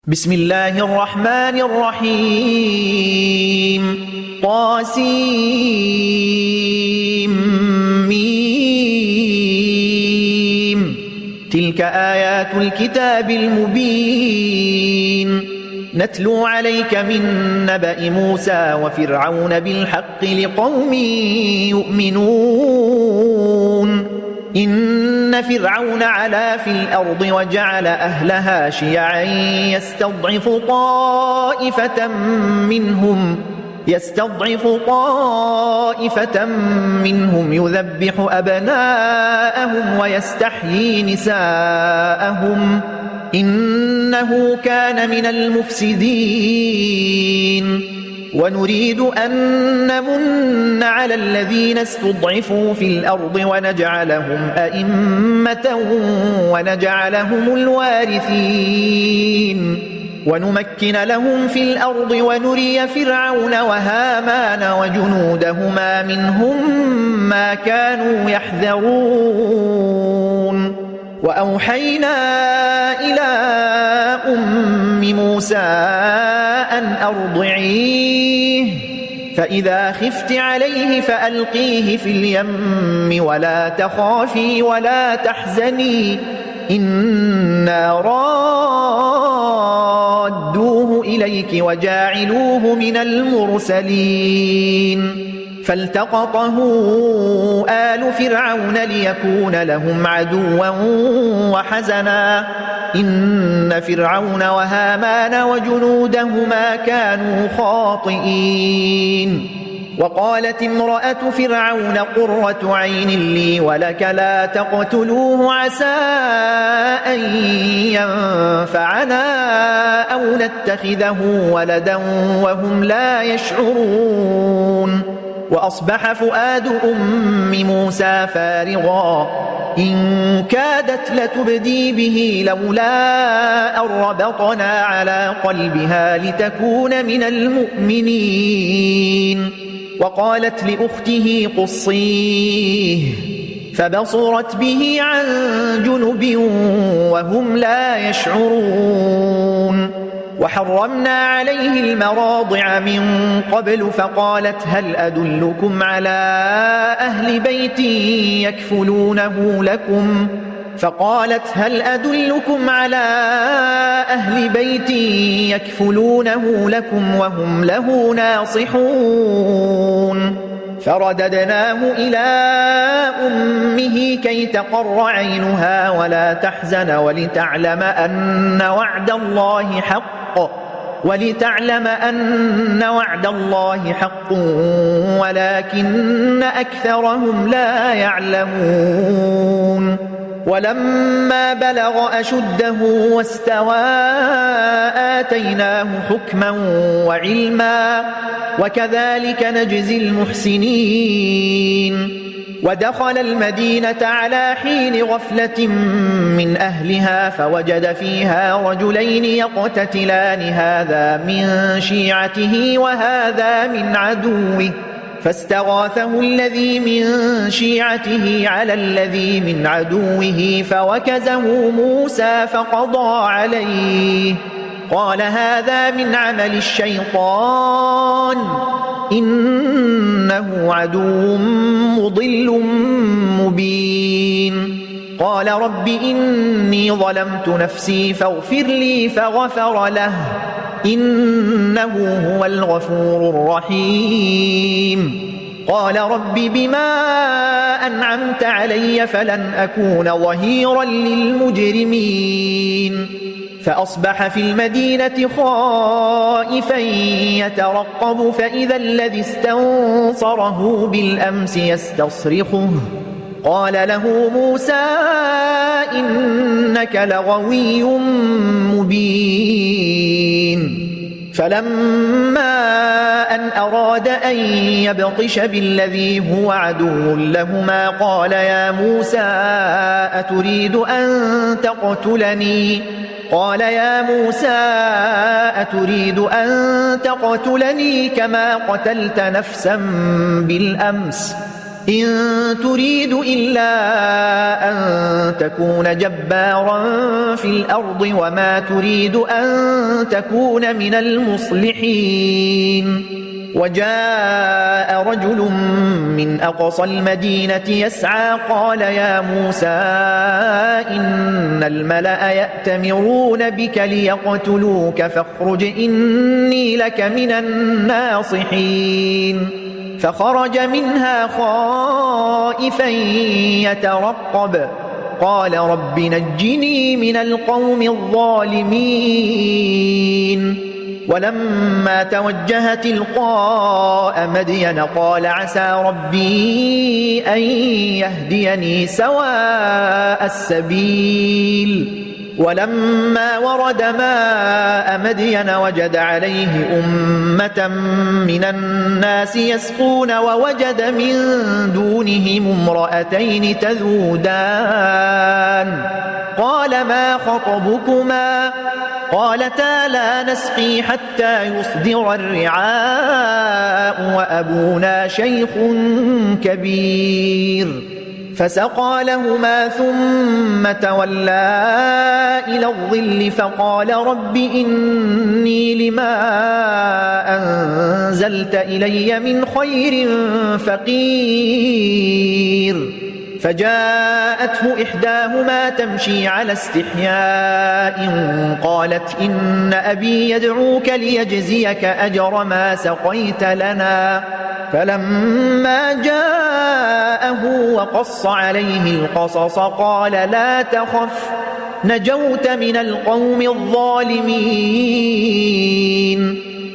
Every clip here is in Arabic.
بسم الله الرحمن الرحيم طاسيم تلك آيات الكتاب المبين نتلو عليك من نبأ موسى وفرعون بالحق لقوم يؤمنون إن فرعون علا في الأرض وجعل أهلها شيعا يستضعف طائفة منهم يذبح أبناءهم ويستحيي نساءهم إنه كان من المفسدين ونريد أن نمن على الذين استضعفوا في الأرض ونجعلهم أئمة ونجعلهم الوارثين ونمكن لهم في الأرض ونري فرعون وهامان وجنودهما منهم ما كانوا يحذرون وأوحينا إلى أم موسى أن أرضعيه فإذا خفت عليه فألقيه في اليم ولا تخافي ولا تحزني إنا رادوه إليك وجاعلوه من المرسلين فالتقطه آل فرعون ليكون لهم عدوا وحزنا إن فرعون وهامان وجنودهما كانوا خاطئين وقالت امرأة فرعون قرة عين لي ولك لا تقتلوه عسى أن ينفعنا أو نتخذه ولدا وهم لا يشعرون وأصبح فؤاد أم موسى فارغا إن كادت لتبدي به لولا أن ربطنا على قلبها لتكون من المؤمنين وقالت لأخته قصيه فبصرت به عن جنب وهم لا يشعرون وحرمنا عليه المراضع من قبل فقالت هل أدلكم على أهل بيت يكفلونه لكم وهم له ناصحون فرددناه إلى أمه كي تقر عينها ولا تحزن ولتعلم أن وعد الله حق ولكن أكثرهم لا يعلمون ولما بلغ أشده واستوى آتيناه حكما وعلما وكذلك نجزي المحسنين ودخل المدينة على حين غفلة من أهلها فوجد فيها رجلين يقتتلان هذا من شيعته وهذا من عدوه فاستغاثه الذي من شيعته على الذي من عدوه فوكزه موسى فقضى عليه قال هذا من عمل الشيطان إنه عدو مضل مبين قال رب إني ظلمت نفسي فاغفر لي فغفر له إنه هو الغفور الرحيم قال رب بما أنعمت علي فلن أكون ظهيرا للمجرمين فأصبح في المدينة خائفا يترقب فإذا الذي استنصره بالأمس يستصرخه قال له موسى إنك لغوي مبين فلما أن أراد أن يبطش بالذي هو عدو لهما قال يا موسى أتريد أن تقتلني كما قتلت نفسا بالأمس إن تريد إلا أن تكون جبارا في الأرض وما تريد أن تكون من المصلحين. وجاء رجل من أقصى المدينة يسعى قال يا موسى إن الملأ يأتمرون بك ليقتلوك فاخرج إني لك من الناصحين. فخرج منها خائفا يترقب قال رب نجني من القوم الظالمين. ولما توجه تلقاء مدين قال عسى ربي أن يهديني سواء السبيل. ولما ورد ماء مدين وجد عليه أمة من الناس يسقون ووجد من دونهم امرأتين تذودان قال ما خطبكما قالتا لا نسقي حتى يصدر الرعاء وأبونا شيخ كبير. فسقى لهما ثم تولى إلى الظل فقال رب إني لما أنزلت إلي من خير فقير. فجاءته إحداهما تمشي على استحياء قالت إن أبي يدعوك ليجزيك أجر ما سقيت لنا. فلما جاءه وقص عليه القصص قال لا تخف نجوت من القوم الظالمين.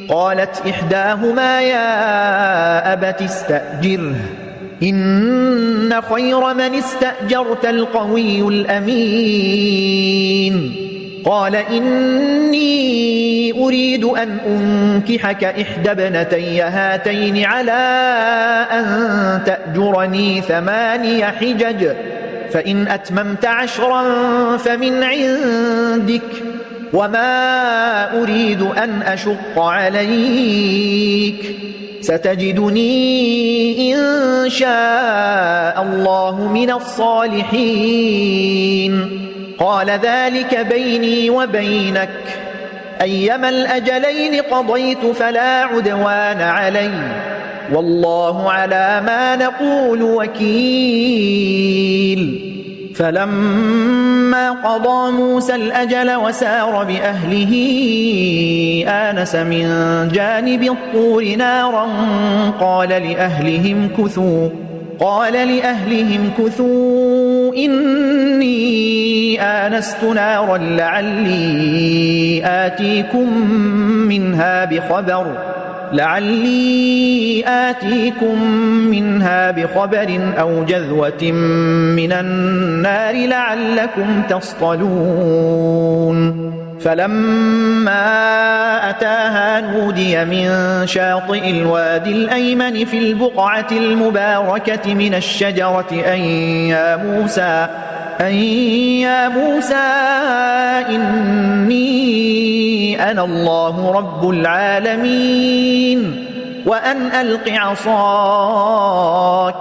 قالت إحداهما يا أبت استأجره إن خير من استأجرت القوي الأمين. قال إني أريد أن أنكحك إحدى ابنتي هاتين على أن تأجرني 8 حجج فإن أتممت 10 فمن عندك وما أريد أن أشق عليك ستجدني إن شاء الله من الصالحين. قال ذلك بيني وبينك أيما الأجلين قضيت فلا عدوان علي والله على ما نقول وكيل. فلما قضى موسى الأجل وسار بأهله آنس من جانب الطور نارا قال لأهلهم كثوا إني آنست نارا لعلي آتيكم منها بخبر أو جذوة من النار لعلكم تصطلون. فلما أتاها نودي من شاطئ الوادي الأيمن في البقعة المباركة من الشجرة أن يا موسى إني أنا الله رب العالمين وأن ألق عصاك.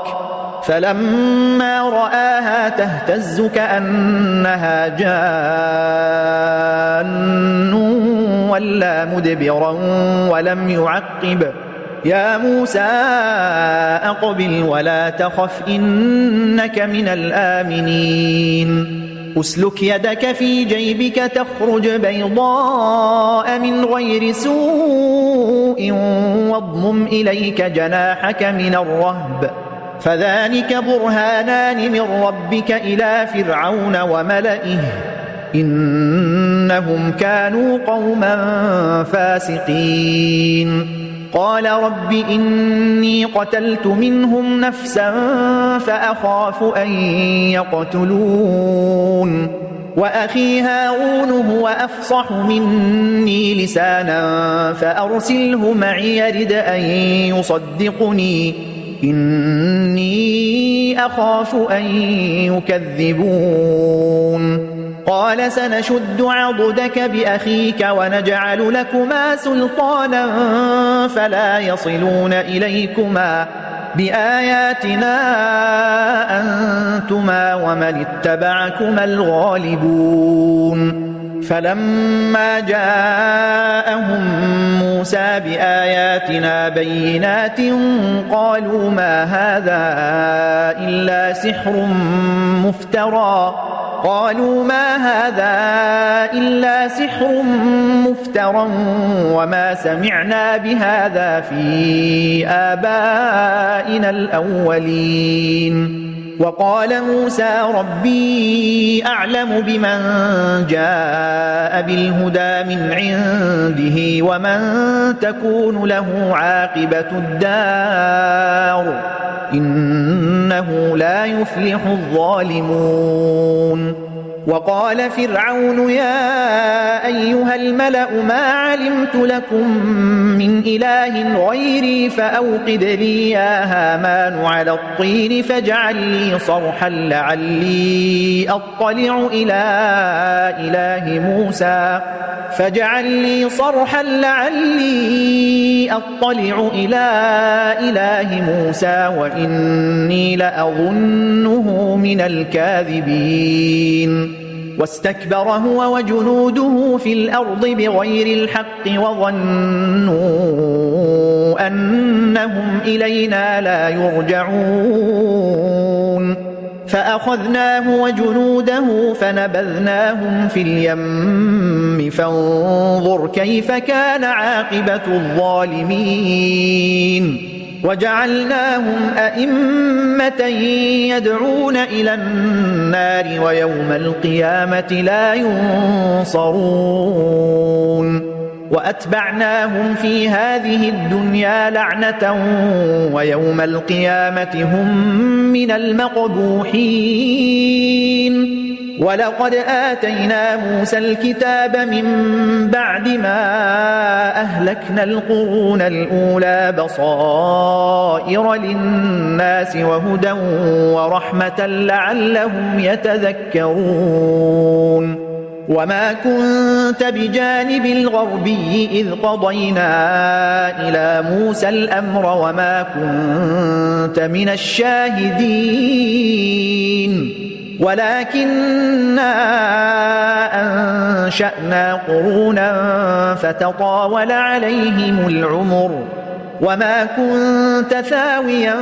فلما رآها تهتز كأنها جان ولا مدبرا ولم يعقب يا موسى أقبل ولا تخف إنك من الآمنين. أسلك يدك في جيبك تخرج بيضاء من غير سوء واضمم إليك جناحك من الرهب فذلك برهانان من ربك إلى فرعون وملئه إنهم كانوا قوما فاسقين. قال رب إني قتلت منهم نفسا فأخاف أن يقتلون وأخي هارون هو أفصح مني لسانا فأرسله معي يرد أن يصدقني إني أخاف أن يكذبون. قال سنشد عضدك بأخيك ونجعل لكما سلطانا فلا يصلون إليكما بآياتنا أنتما ومن اتبعكما الغالبون فلما جاءهم موسى بآياتنا بينات قالوا ما هذا إلا سحر مفترى وما سمعنا بهذا في آبائنا الأولين وقال موسى ربي أعلم بمن جاء بالهدى من عنده ومن تكون له عاقبة الدار إنه لا يفلح الظالمون وقال فرعون يا أيها الملأ ما علمت لكم من إله غيري فأوقد لي يا هامان على الطين فاجعل لي صرحا لعلي أطلع إلى إله موسى وإني لأظنه من الكاذبين واستكبر هو وجنوده في الأرض بغير الحق وظنوا أنهم إلينا لا يرجعون فأخذناه وجنوده فنبذناهم في اليم فانظر كيف كان عاقبة الظالمين وجعلناهم أئمة يدعون إلى النار ويوم القيامة لا ينصرون وأتبعناهم في هذه الدنيا لعنة ويوم القيامة هم من المقبوحين ولقد آتينا موسى الكتاب من بعد ما أهلكنا القرون الأولى بصائر للناس وهدى ورحمة لعلهم يتذكرون وما كنت بجانب الغربي إذ قضينا إلى موسى الأمر وما كنت من الشاهدين ولكننا أنشأنا قرونا فتطاول عليهم العمر وما كنت ثاويا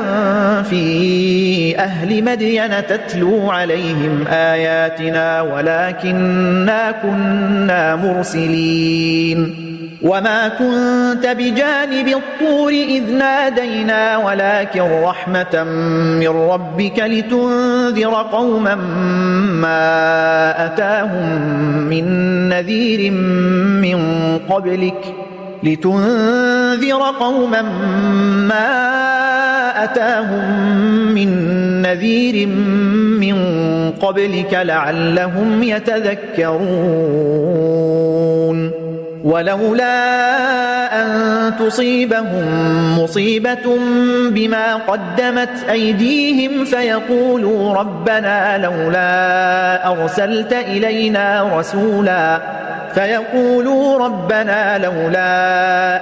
في أهل مدين تتلو عليهم آياتنا ولكننا كنا مرسلين وما كنت بجانب الطور إذ نادينا ولكن رحمة من ربك لتنذر قوما ما أتاهم من نذير من قبلك لعلهم يتذكرون ولولا أن تصيبهم مصيبة بما قدمت أيديهم فيقولوا ربنا لولا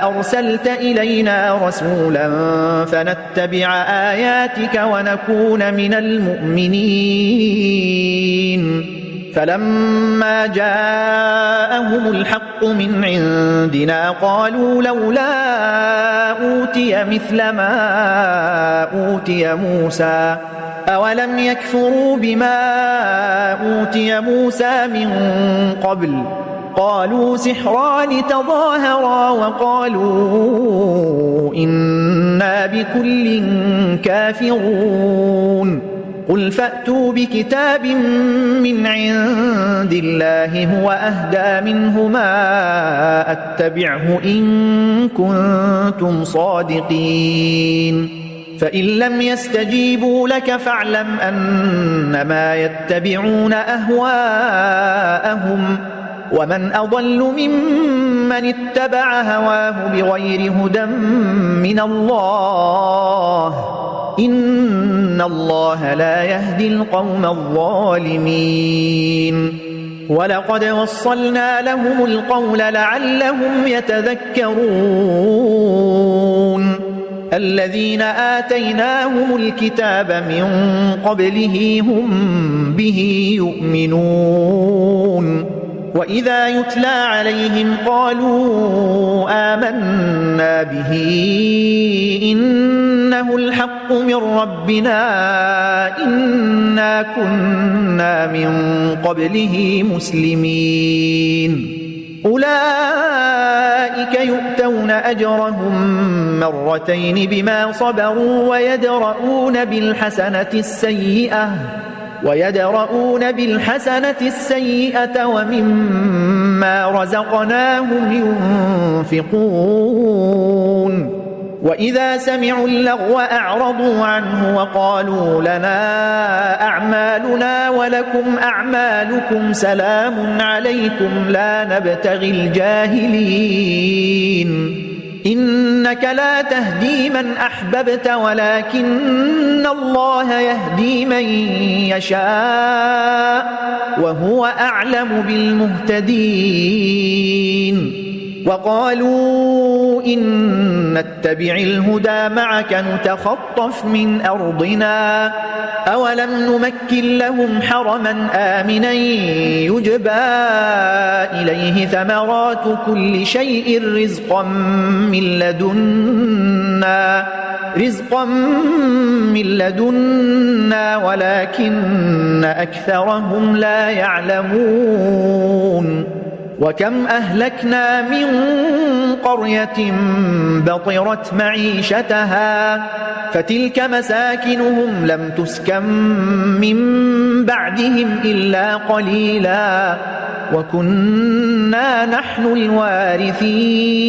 أرسلت إلينا رسولا فنتبع آياتك ونكون من المؤمنين فلما جاءهم الحق من عندنا قالوا لولا أوتي مثل ما أوتي موسى أولم يكفروا بما أوتي موسى من قبل قالوا سحران تظاهرا وقالوا إنا بكل كافرون قل فأتوا بكتاب من عند الله هو أهدى منه ما أتبعه إن كنتم صادقين فإن لم يستجيبوا لك فاعلم أنما يتبعون أهواءهم ومن أضل ممن اتبع هواه بغير هدى من الله إن الله لا يهدي القوم الظالمين ولقد وصلنا لهم القول لعلهم يتذكرون الذين آتيناهم الكتاب من قبله هم به يؤمنون وإذا يتلى عليهم قالوا آمنا به إنه الحق من ربنا إنا كنا من قبله مسلمين أولئك يؤتون أجرهم مرتين بما صبروا ويدرؤون بالحسنة السيئة ومما رزقناهم ينفقون وإذا سمعوا اللغو أعرضوا عنه وقالوا لنا أعمالنا ولكم أعمالكم سلام عليكم لا نبتغي الجاهلين إنك لا تهدي من أحببت ولكن الله يهدي من يشاء وهو أعلم بالمهتدين وقالوا إن نتبع الهدى معك نتخطف من أرضنا أولم نمكن لهم حرما آمنا يجبى إليه ثمرات كل شيء رزقا من لدنا ولكن أكثرهم لا يعلمون وكم أهلكنا من قرية بطرت معيشتها فتلك مساكنهم لم تسكن من بعدهم إلا قليلا وكنا نحن الوارثين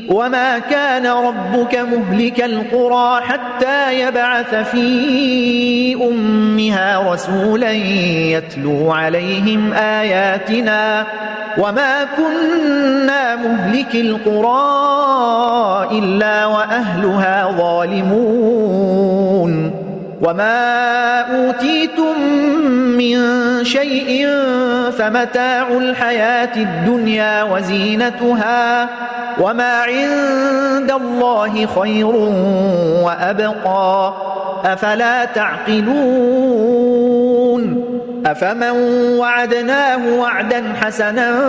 وما كان ربك مهلك القرى حتى يبعث في أمها رسولا يتلو عليهم آياتنا وما كنا مهلك القرى إلا وأهلها ظالمون وما أوتيتم من شيء فمتاع الحياة الدنيا وزينتها وما عند الله خير وأبقى أفلا تعقلون أفمن وعدناه وعدا حسنا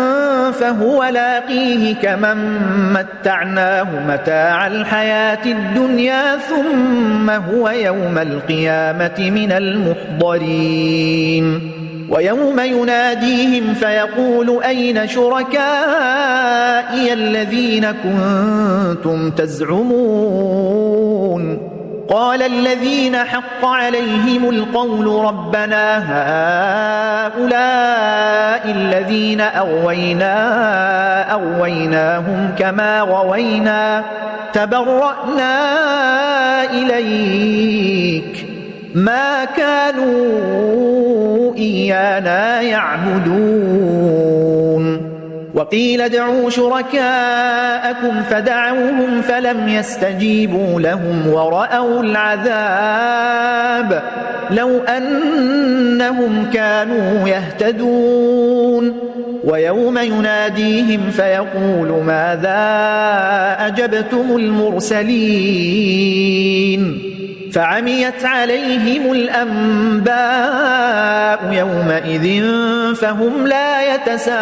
فهو لاقيه كمن متعناه متاع الحياة الدنيا ثم هو يوم القيامة من المحضرين ويوم يناديهم فيقول أين شركائي الذين كنتم تزعمون قال الذين حق عليهم القول ربنا هؤلاء الذين أغويناهم كما غوينا تبرأنا إليك ما كانوا إيانا يعبدون وقيل ادعوا شركاءكم فدعوهم فلم يستجيبوا لهم ورأوا العذاب لو أنهم كانوا يهتدون ويوم يناديهم فيقول ماذا أجبتم المرسلين فعميت عليهم الأنباء يومئذ فهم لا يتساءلون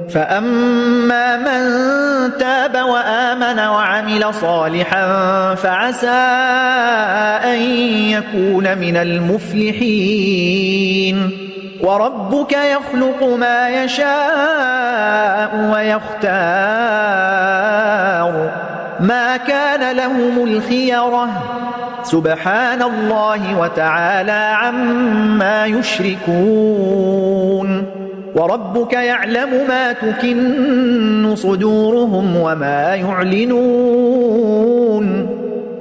فأما من تاب وآمن وعمل صالحا فعسى أن يكون من المفلحين وربك يخلق ما يشاء ويختار ما كان لهم الخيرة سبحان الله وتعالى عما يشركون وربك يعلم ما تكن صدورهم وما يعلنون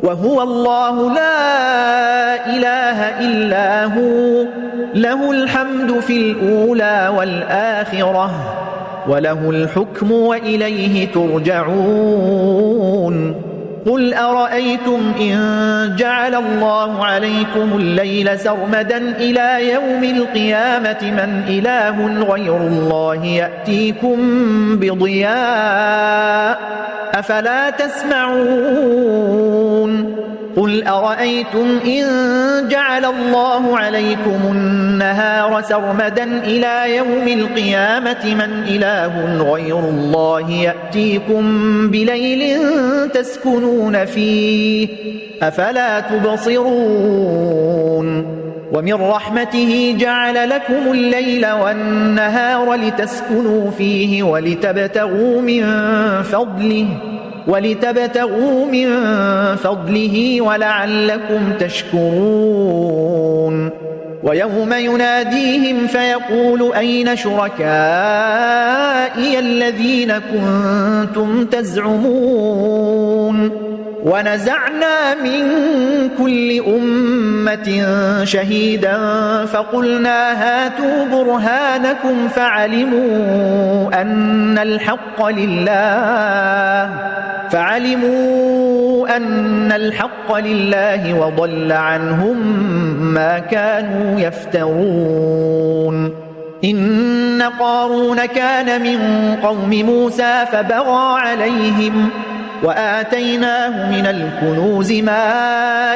وهو الله لا إله إلا هو له الحمد في الأولى والآخرة وله الحكم وإليه ترجعون قل أرأيتم إن جعل الله عليكم الليل سرمدا إلى يوم القيامة من إله غير الله يأتيكم بضياء أفلا تسمعون قل أرأيتم إن جعل الله عليكم النهار سرمدا إلى يوم القيامة من إله غير الله يأتيكم بليل تسكنون فيه أفلا تبصرون ومن رحمته جعل لكم الليل والنهار لتسكنوا فيه ولتبتغوا من فضله ولعلكم تشكرون ويوم يناديهم فيقول أين شركائي الذين كنتم تزعمون ونزعنا من كل أمة شهيدا فقلنا هاتوا برهانكم فعلموا أن الحق لله وضل عنهم ما كانوا يفترون إن قارون كان من قوم موسى فبغى عليهم وآتيناه من الكنوز ما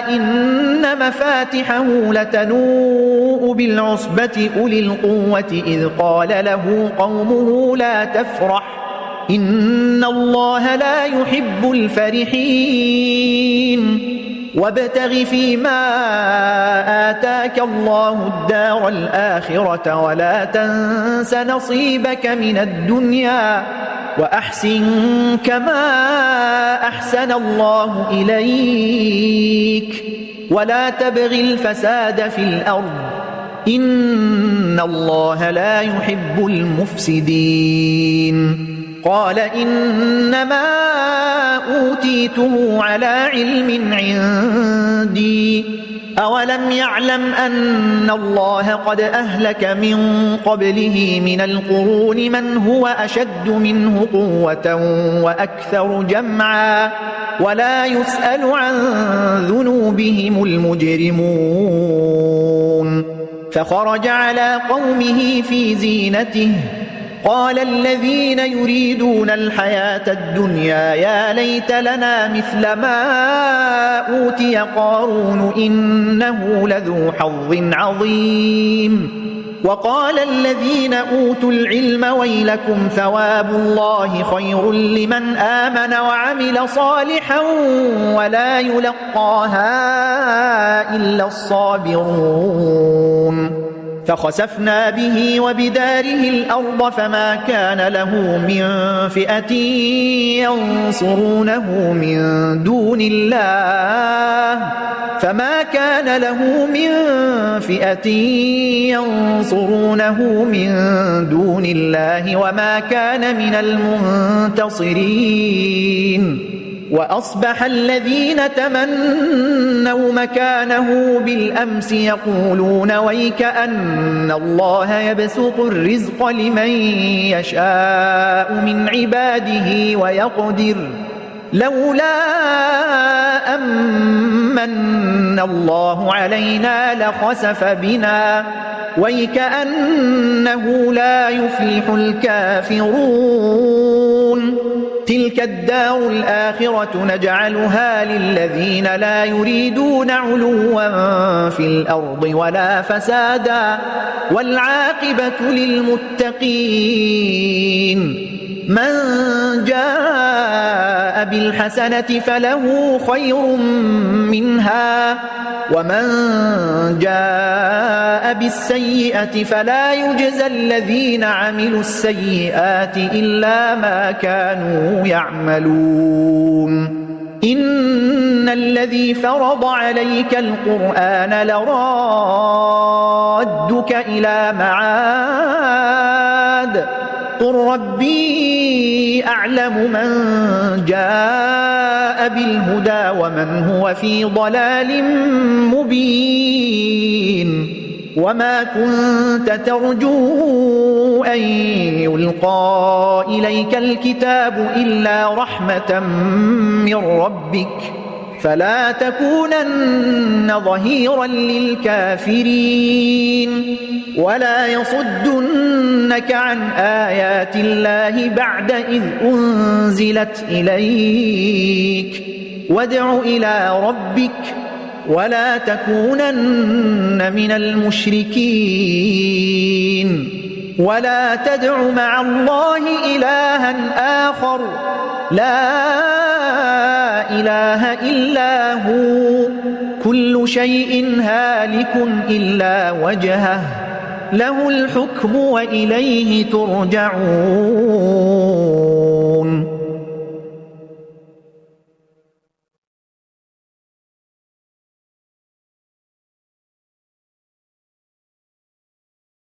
إن مفاتحه لتنوء بالعصبة أولي القوة إذ قال له قومه لا تفرح إن الله لا يحب الفرحين وابتغ فيما آتاك الله الدار الآخرة ولا تنس نصيبك من الدنيا وأحسن كما أحسن الله إليك ولا تبغ الفساد في الأرض إن الله لا يحب المفسدين قال إنما أوتيته على علم عندي أولم يعلم أن الله قد أهلك من قبله من القرون من هو أشد منه قوة وأكثر جمعا ولا يسأل عن ذنوبهم المجرمون فخرج على قومه في زينته قال الذين يريدون الحياة الدنيا يا ليت لنا مثل ما أوتي قارون إنه لذو حظ عظيم وقال الذين أوتوا العلم ويلكم ثواب الله خير لمن آمن وعمل صالحا ولا يلقاها إلا الصابرون فخسفنا به وبداره الأرض فما كان له من فئة ينصرونه من دون الله وما كان من المنتصرين وأصبح الذين تمنوا مكانه بالأمس يقولون ويكأن الله يبسط الرزق لمن يشاء من عباده ويقدر لولا أمن الله علينا لخسف بنا ويكأنه لا يفلح الكافرون تلك الدار الآخرة نجعلها للذين لا يريدون علوا في الأرض ولا فسادا والعاقبة للمتقين من جاء بالحسنة فله خير منها ومن جاء بالسيئة فلا يجزى الذين عملوا السيئات إلا ما كانوا يعملون إن الذي فرض عليك القرآن لرادك إلى معاد قل ربي أعلم من جاء بالهدى ومن هو في ضلال مبين وما كنت ترجو أن يلقى إليك الكتاب إلا رحمة من ربك فلا تكونن ظهيرا للكافرين ولا يصدنك عن آيات الله بعد إذ أنزلت إليك وادع إلى ربك ولا تكونن من المشركين ولا تدع مع الله إلها آخر لا إله إلا هو كل شيء هالك إلا وجهه له الحكم وإليه ترجعون